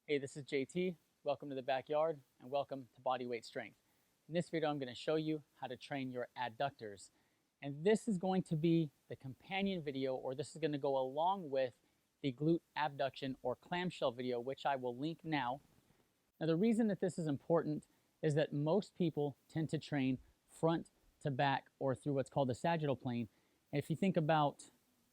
Hey, this is JT. Welcome to the backyard and welcome to Bodyweight Strength. In this video, I'm going to show you how to train your adductors. And this is going to be the companion video, or this is going to go along with the glute abduction or clamshell video, which I will link now. Now, the reason that this is important is that most people tend to train front to back or through what's called the sagittal plane. And if you think about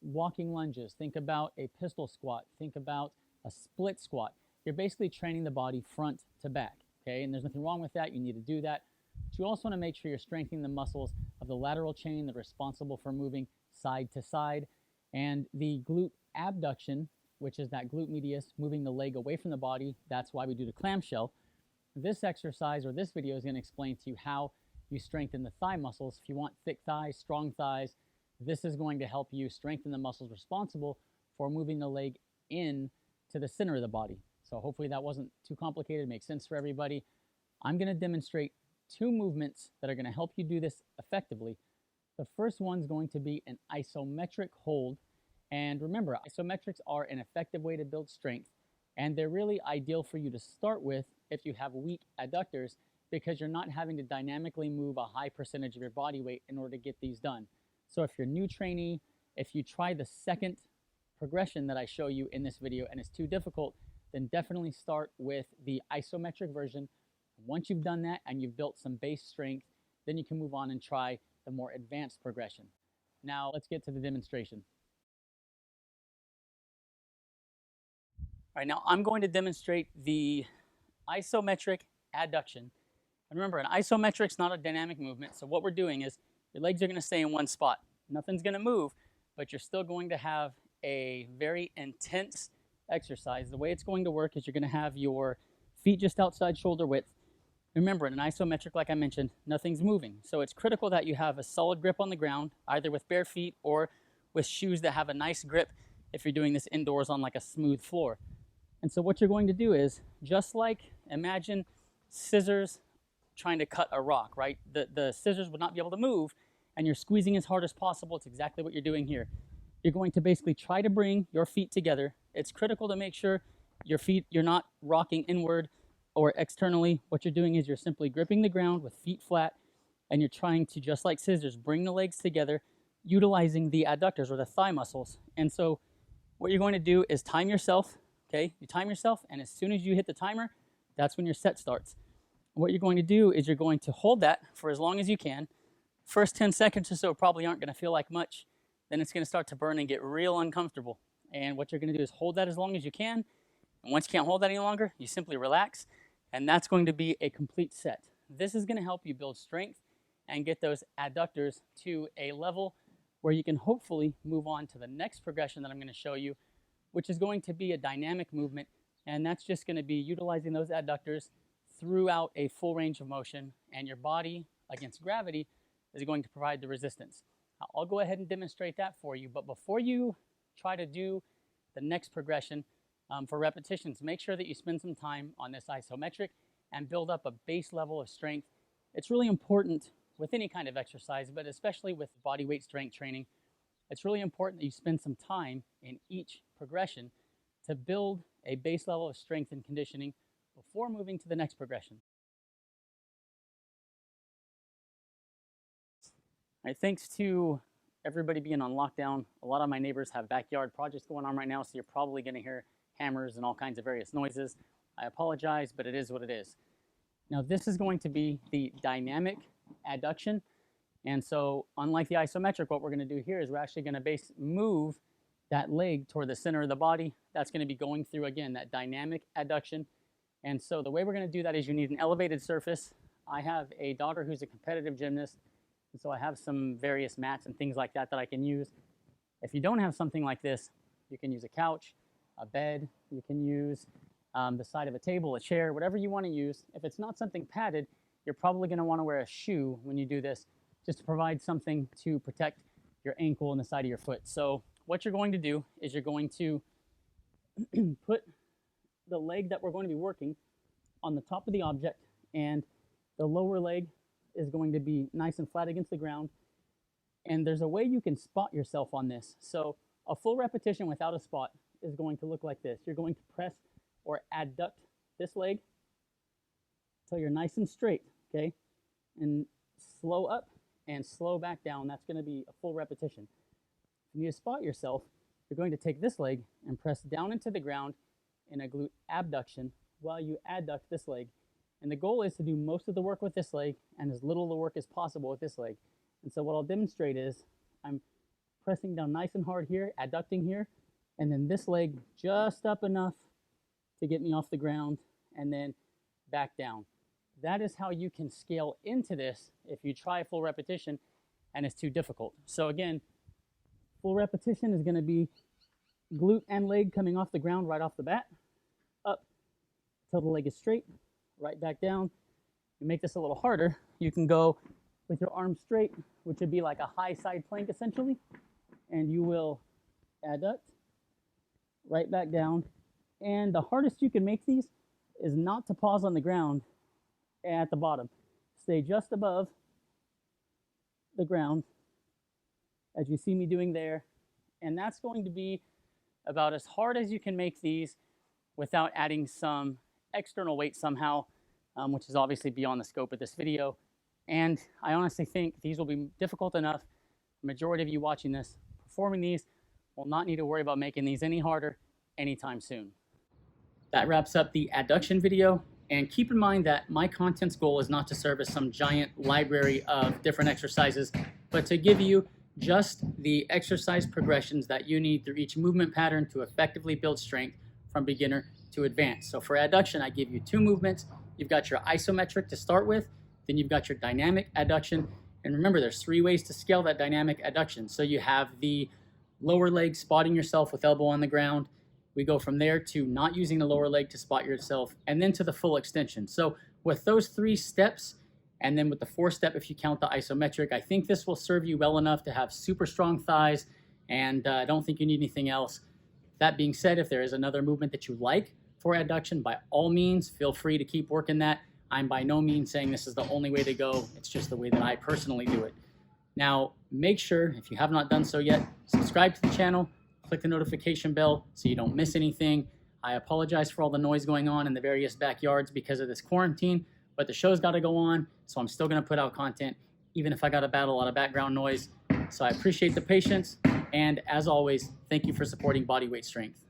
walking lunges, think about a pistol squat, think about a split squat, you're basically training the body front to back, okay? And there's nothing wrong with that. You need to do that. But you also want to make sure you're strengthening the muscles of the lateral chain that are responsible for moving side to side. And the glute abduction, which is that glute medius, moving the leg away from the body, that's why we do the clamshell. This exercise or this video is going to explain to you how you strengthen the thigh muscles. If you want thick thighs, strong thighs, this is going to help you strengthen the muscles responsible for moving the leg in to the center of the body. So hopefully that wasn't too complicated, makes sense for everybody. I'm going to demonstrate two movements that are going to help you do this effectively. The first one's going to be an isometric hold. And remember, isometrics are an effective way to build strength, and they're really ideal for you to start with if you have weak adductors, because you're not having to dynamically move a high percentage of your body weight in order to get these done. So if you're a new trainee, if you try the second progression that I show you in this video and it's too difficult, then definitely start with the isometric version. Once you've done that and you've built some base strength, then you can move on and try the more advanced progression. Now let's get to the demonstration. All right, now I'm going to demonstrate the isometric adduction. And remember, an isometric is not a dynamic movement, so what we're doing is your legs are going to stay in one spot. Nothing's going to move, but you're still going to have a very intense exercise. The way it's going to work is you're going to have your feet just outside shoulder width. Remember, in an isometric, like I mentioned, nothing's moving. So it's critical that you have a solid grip on the ground, either with bare feet or with shoes that have a nice grip if you're doing this indoors on like a smooth floor. And so what you're going to do is, just like imagine scissors trying to cut a rock, right? The scissors would not be able to move, and you're squeezing as hard as possible. It's exactly what you're doing here. You're going to basically try to bring your feet together. It's critical to make sure your feet, you're not rocking inward or externally. What you're doing is you're simply gripping the ground with feet flat, and you're trying to, just like scissors, bring the legs together, utilizing the adductors or the thigh muscles. And so what you're going to do is time yourself, okay? You time yourself, and as soon as you hit the timer, that's when your set starts. What you're going to do is you're going to hold that for as long as you can. First 10 seconds or so probably aren't going to feel like much. Then it's going to start to burn and get real uncomfortable. And what you're going to do is hold that as long as you can. And once you can't hold that any longer, you simply relax. And that's going to be a complete set. This is going to help you build strength and get those adductors to a level where you can hopefully move on to the next progression that I'm going to show you, which is going to be a dynamic movement. And that's just going to be utilizing those adductors throughout a full range of motion, and your body against gravity is going to provide the resistance. Now, I'll go ahead and demonstrate that for you, but before you try to do the next progression for repetitions, make sure that you spend some time on this isometric and build up a base level of strength. It's really important with any kind of exercise, but especially with body weight strength training, it's really important that you spend some time in each progression to build a base level of strength and conditioning before moving to the next progression. All right, thanks to everybody being on lockdown, a lot of my neighbors have backyard projects going on right now, so you're probably going to hear hammers and all kinds of various noises. I apologize, but it is what it is. Now, this is going to be the dynamic adduction. And so, unlike the isometric, what we're going to do here is we're actually going to move that leg toward the center of the body. That's going to be going through, again, that dynamic adduction. And so the way we're going to do that is you need an elevated surface. I have a daughter who's a competitive gymnast, and so I have some various mats and things like that that I can use. If you don't have something like this, you can use a couch, a bed, you can use the side of a table, a chair, whatever you want to use. If it's not something padded, you're probably going to want to wear a shoe when you do this, just to provide something to protect your ankle and the side of your foot. So what you're going to do is you're going to put the leg that we're going to be working on the top of the object, and the lower leg is going to be nice and flat against the ground. And there's a way you can spot yourself on this. So a full repetition without a spot is going to look like this. You're going to press or adduct this leg till you're nice and straight, okay? And slow up and slow back down. That's going to be a full repetition. If you need to spot yourself, you're going to take this leg and press down into the ground in a glute abduction while you adduct this leg. And the goal is to do most of the work with this leg and as little of the work as possible with this leg. And so what I'll demonstrate is I'm pressing down nice and hard here, adducting here, and then this leg just up enough to get me off the ground and then back down. That is how you can scale into this if you try full repetition and it's too difficult. So again, full repetition is going to be glute and leg coming off the ground right off the bat, up till the leg is straight, right back down. You make this a little harder, you can go with your arms straight, which would be like a high side plank essentially, and you will adduct, right back down. And the hardest you can make these is not to pause on the ground at the bottom. Stay just above the ground as you see me doing there. And that's going to be about as hard as you can make these without adding some external weight somehow, which is obviously beyond the scope of this video. And I honestly think these will be difficult enough. The majority of you watching this, performing these, will not need to worry about making these any harder anytime soon. That wraps up the adduction video. And keep in mind that my content's goal is not to serve as some giant library of different exercises, but to give you just the exercise progressions that you need through each movement pattern to effectively build strength from beginner to advanced. So for adduction, I give you 2 movements. You've got your isometric to start with, then you've got your dynamic adduction. And remember, there's 3 ways to scale that dynamic adduction. So you have the lower leg spotting yourself with elbow on the ground. We go from there to not using the lower leg to spot yourself, and then to the full extension. So with those 3 steps, and then with the 4th step, if you count the isometric, I think this will serve you well enough to have super strong thighs, and I don't think you need anything else. That being said, if there is another movement that you like for adduction, by all means, feel free to keep working that. I'm by no means saying this is the only way to go. It's just the way that I personally do it. Now, make sure, if you have not done so yet, subscribe to the channel, click the notification bell so you don't miss anything. I apologize for all the noise going on in the various backyards because of this quarantine, but the show's got to go on, so I'm still going to put out content, even if I got to battle a lot of background noise. So I appreciate the patience, and as always, thank you for supporting Bodyweight Strength.